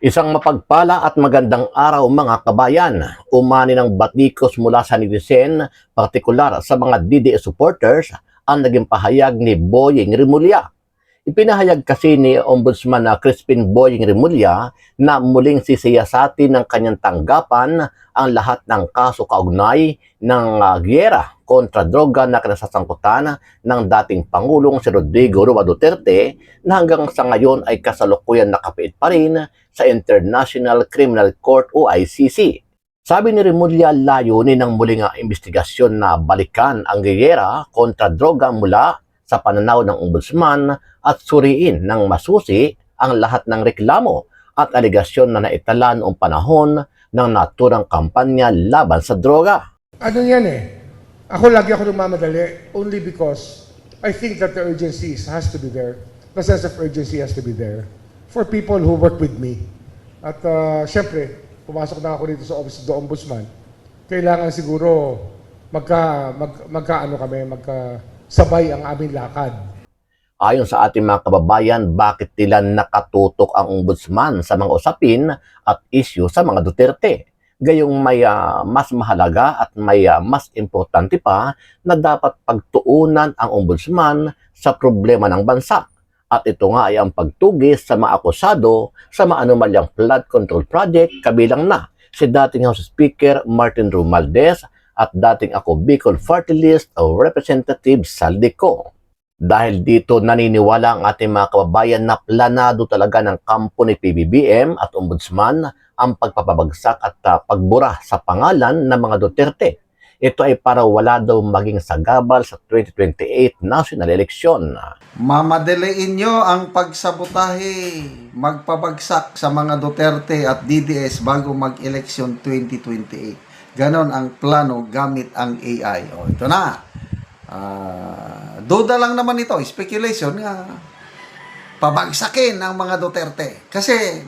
Isang mapagpala at magandang araw mga kabayan. Umani ng batikos mula sa netizen, partikular sa mga DDS supporters, ang naging pahayag ni Boying Rimulya. Ipinahayag kasi ni Ombudsman Crispin Boying Rimulya na muling sisiyasatin ng kanyang tanggapan ang lahat ng kaso kaugnay ng giyera kontra droga na kinasasangkutan ng dating Pangulong si Rodrigo Roa Duterte na hanggang sa ngayon ay kasalukuyan nakapiit pa rin sa International Criminal Court o ICC. Sabi ni Rimulya, layunin ng muling investigasyon na balikan ang giyera kontra droga mula sa pananaw ng ombudsman at suriin ng masusi ang lahat ng reklamo at aligasyon na naitala noong panahon ng naturang kampanya laban sa droga. Ano yan eh? Lagi ako nagmamadali only because I think that the urgency has to be there. The sense of urgency has to be there for people who work with me. At syempre, pumasok na ako dito sa Office of the Ombudsman. Kailangan siguro magkasabay ang aming lakad. Ayon sa ating mga kababayan, bakit nila nakatutok ang ombudsman sa mga usapin at issue sa mga Duterte? Gayong may mas mahalaga at may mas importante pa na dapat pagtuunan ang ombudsman sa problema ng bansa. At ito nga ay ang pagtugis sa mga akusado sa mga anomalyang flood control project, kabilang na si dating House Speaker Martin Romualdez at dating ako Bicol Party List o Representative Saldico. Dahil dito naniniwala ang ating mga kababayan na planado talaga ng kampo ni PBBM at Ombudsman ang pagpapabagsak at pagbura sa pangalan ng mga Duterte. Ito ay para wala daw maging sagabal sa 2028 national election. Mamadaliin nyo ang pagsabotahe, magpabagsak sa mga Duterte at DDS bago mag-election 2028. Ganon ang plano gamit ang AI. O, ito na. Duda lang naman ito, speculation nga pabagsakin ang mga Duterte. Kasi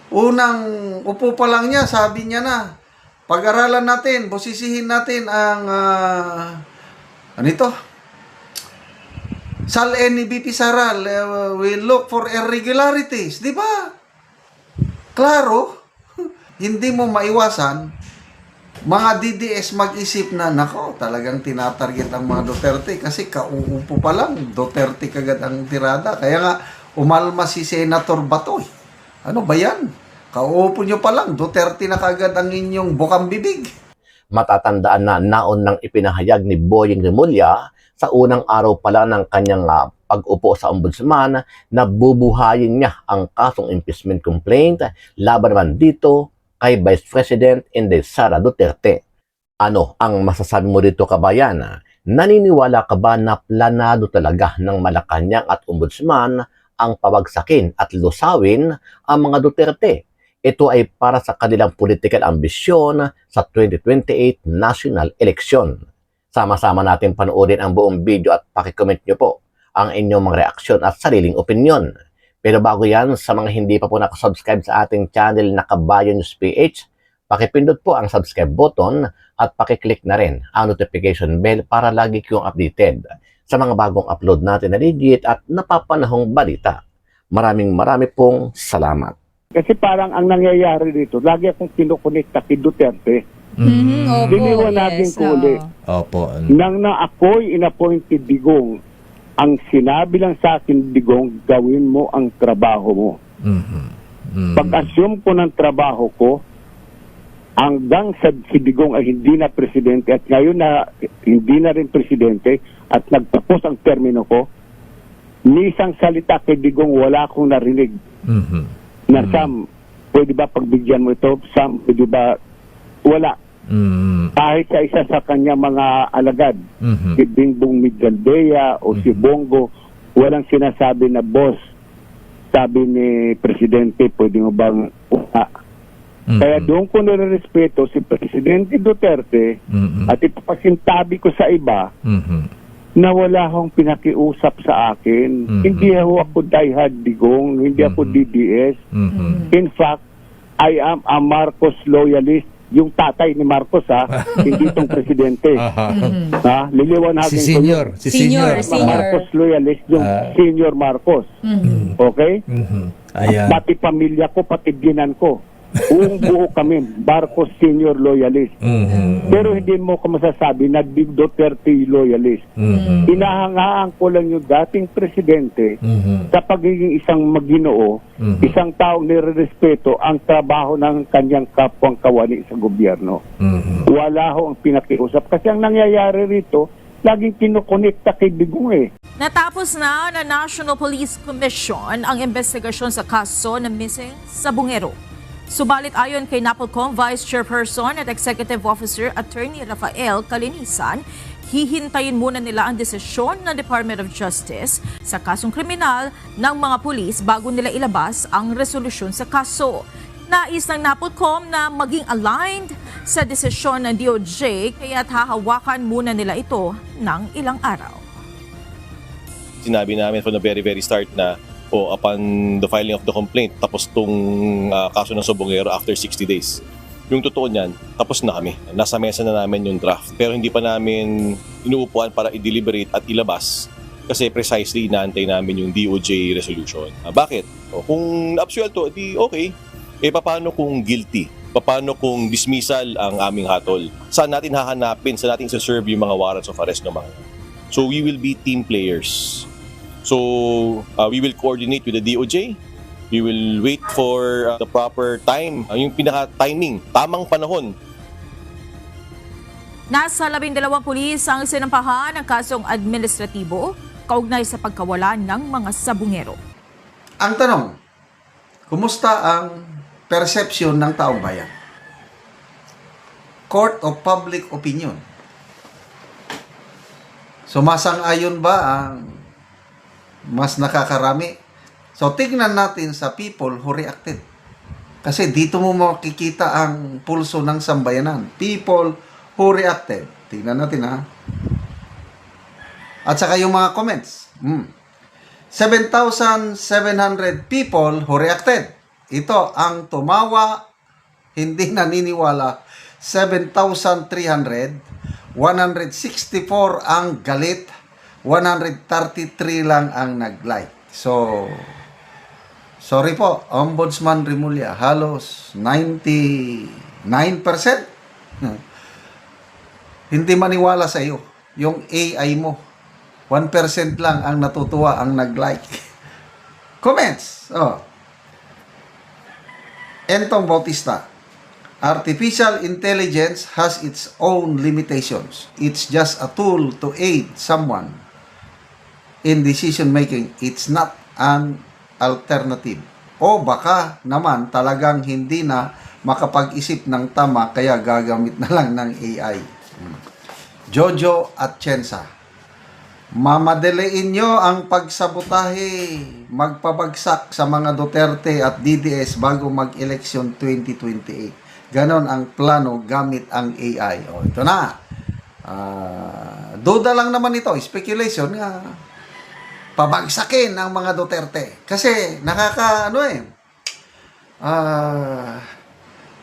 unang upo pa lang niya, sabi niya na, pag-aralan natin, busisihin natin ang SAL-N ni BP Saral will look for irregularities. Di ba? Klaro, hindi mo maiwasan mga DDS mag-isip na, nako, talagang tinatarget ang mga Duterte kasi kauupo pa lang, Duterte kagad ang tirada. Kaya nga, umalma si Senator Batoy. Ano ba yan? Kauupo nyo pa lang, Duterte na kagad ang inyong bukang bibig. Matatandaan na naon nang ipinahayag ni Boying Rimulya sa unang araw pala ng kanyang pag-upo sa ombudsman na bubuhayin niya ang kasong impeachment complaint laban naman dito kay Vice President Inday Sara Duterte. Ano ang masasabi mo dito, kabayan? Naniniwala ka ba na planado talaga ng Malacanang at Ombudsman ang pabagsakin at lusawin ang mga Duterte? Ito ay para sa kanilang political ambisyon sa 2028 national election. Sama-sama natin panoorin ang buong video at pakicomment nyo po ang inyong mga reaksyon at sariling opinyon. Pero bago yan, sa mga hindi pa po nakasubscribe sa ating channel na Kabayan News PH, pakipindot po ang subscribe button at pakiclick na rin ang notification bell para lagi kayong updated sa mga bagong upload natin na legit at napapanahong balita. Maraming pong salamat. Kasi parang ang nangyayari dito, lagi akong kinukonekta kay Duterte. Opo, Diniwanagin ko ulit. Opo. Nang na ako'y inappointed Digong, ang sinabi lang sa akin, Digong, gawin mo ang trabaho mo. Pag-assume ko ng trabaho ko, hanggang sa si Digong ay hindi na presidente at ngayon na hindi na rin presidente at nagtapos ang termino ko, ni isang salita kay Digong wala akong narinig. Na Sam, pwede ba pagbigyan mo ito? Sam, pwede ba? Wala. Kahit sa isa sa kanya mga alagad, si Bingbong Migaldea o si Bongo, walang sinasabi na, boss, sabi ni Presidente, pwede mo bang Kaya doon ko nirerespeto si Presidente Duterte at ipapasintabi ko sa iba na wala akong pinakiusap sa akin. Hindi ako diehard Digong, hindi ako DDS. In fact, I am a Marcos loyalist. yung tatay ni Marcos hindi itong presidente. Ha? Liliwanagin Si ko senior. yun. Si senior. Marcos loyalist, yung senior Marcos. Okay? Ayan. Pati pamilya ko, pati binan ko. Buong buo kami, Marcos senior loyalist. Pero hindi mo ko masasabi na Big Duterte loyalist. Hinahangaan ko lang yung dating presidente sa pagiging isang maginoo, isang taong nirerespeto ang trabaho ng kanyang kapwang kawani sa gobyerno. Wala ho ang pinakiusap. Kasi ang nangyayari rito, laging kinukonekta kay Digong Natapos na ng National Police Commission ang investigasyon sa kaso ng missing sa Bungero. Subalit ayon kay NAPOLCOM Vice Chairperson at Executive Officer Attorney Rafael Calinisan, hihintayin muna nila ang desisyon ng Department of Justice sa kasong kriminal ng mga pulis bago nila ilabas ang resolusyon sa kaso. Nais ng NAPOLCOM na maging aligned sa desisyon ng DOJ kaya't hahawakan muna nila ito ng ilang araw. Sinabi namin from the very start na upon the filing of the complaint, tapos tong kaso ng Sobongero after 60 days. Yung totoo niyan, tapos na kami. Nasa mesa na namin yung draft. Pero hindi pa namin inuupuan para i-deliberate at ilabas kasi precisely inaantay namin yung DOJ resolution. Bakit? Kung absuelto, di okay. Paano kung guilty? Paano kung dismissal ang aming hatol? Saan natin hahanapin? Saan natin serve yung mga warrants of arrest ng mga? So we will be team players. So, we will coordinate with the DOJ. We will wait for the proper time, yung pinaka-timing, tamang panahon. Nasa 12 pulis ang sinampahan ng kasong administratibo kaugnay sa pagkawala ng mga sabungero. Ang tanong, kumusta ang perception ng taong bayan? Court of Public Opinion. Sumasang-ayon ba ang mas nakakarami? So, tignan natin sa people who reacted. Kasi dito mo makikita ang pulso ng sambayanan. People who reacted. Tignan natin At saka yung mga comments. 7,700 people who reacted. Ito ang tumawa, hindi naniniwala. 7,300. 164 ang galit. 133 lang ang nag-like. So, sorry po, Ombudsman Remulla, halos 99% hindi maniwala sa iyo. Yung AI mo, 1% lang ang natutuwa ang nag-like. Comments. Entong Bautista, artificial intelligence has its own limitations. It's just a tool to aid someone in decision making. It's not an alternative. O baka naman talagang hindi na makapag-isip ng tama kaya gagamit na lang ng AI. Jojo at Chensa, mamadaliin nyo ang pagsabotahe, magpabagsak sa mga Duterte at DDS bago mag-election 2028. Ganon ang plano gamit ang AI. Ito na. Duda lang naman ito. Speculation nga. Pabagsakin ang mga Duterte. Kasi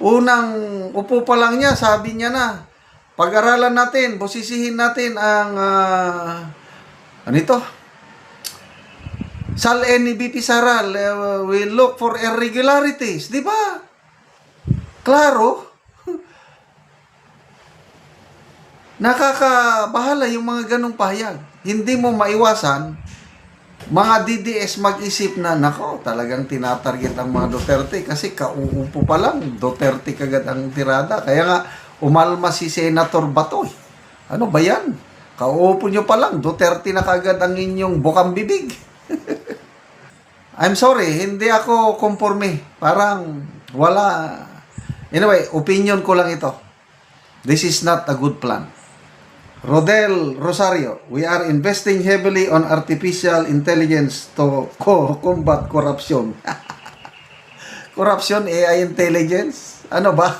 unang upo pa lang niya, sabi niya na, pag-aralan natin, busisihin natin ang, SAL ni BP Saral will look for irregularities. Di ba? Klaro. Nakakabahala yung mga ganong pahayag. Hindi mo maiwasan mga DDS mag-isip na, nako, talagang tinatarget ang mga Duterte kasi kauupo pa lang, Duterte kagad ang tirada. Kaya nga, umalma si Senator Batoy. Ano ba yan? Kauupo nyo pa lang, Duterte na kagad ang inyong bukang bibig. I'm sorry, hindi ako konforme. Parang wala. Anyway, opinion ko lang ito. This is not a good plan. Rodel Rosario, we are investing heavily on artificial intelligence to combat corruption. Corruption, AI intelligence? Ano ba?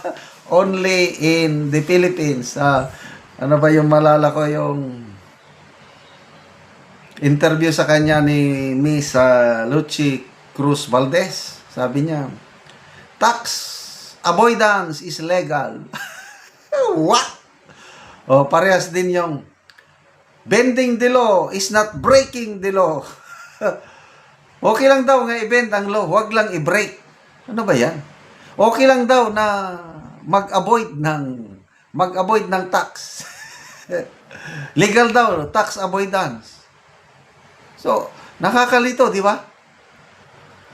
Only in the Philippines. Ano ba yung malala ko yung interview sa kanya ni Miss Lucy Cruz Valdez? Sabi niya, tax avoidance is legal. What? O, parehas din yung bending the law is not breaking the law. Okay lang daw nga i-bend ang law, wag lang i-break. Ano ba yan? Okay lang daw na mag-avoid ng tax. Legal daw, tax avoidance. So, nakakalito, di ba?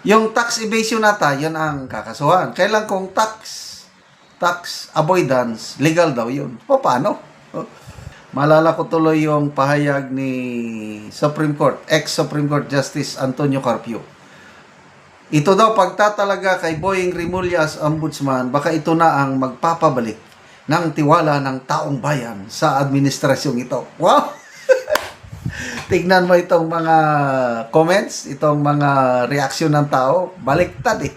Yung tax evasion nata, yan ang kakasuhan. Kailan kung tax avoidance, legal daw yun. O, paano? Malala ko tuloy yung pahayag ni Supreme Court, ex-Supreme Court Justice Antonio Carpio. Ito daw, pagtatalaga kay Boying Rimulya as ombudsman, baka ito na ang magpapabalik ng tiwala ng taong bayan sa administrasyong ito. Wow! Tignan mo itong mga comments, itong mga reaksyon ng tao, baliktad eh.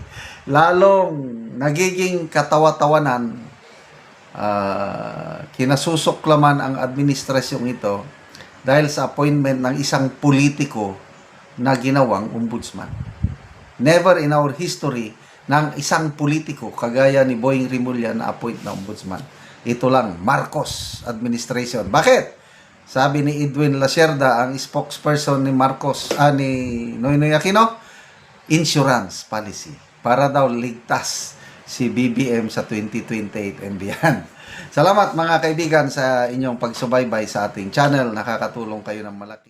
Lalong nagiging katawa-tawanan, kinasusuklaman ang administrasyong ito dahil sa appointment ng isang politiko na ginawang ombudsman. Never in our history ng isang politiko kagaya ni Boying Rimulya na appoint na ombudsman. Ito lang, Marcos administration. Bakit? Sabi ni Edwin Lacerda, ang spokesperson ni ni Noynoy Aquino, insurance policy para daw ligtas si BBM sa 2028 and beyond. Salamat mga kaibigan sa inyong pagsubaybay sa ating channel. Nakakatulong kayo ng malaki.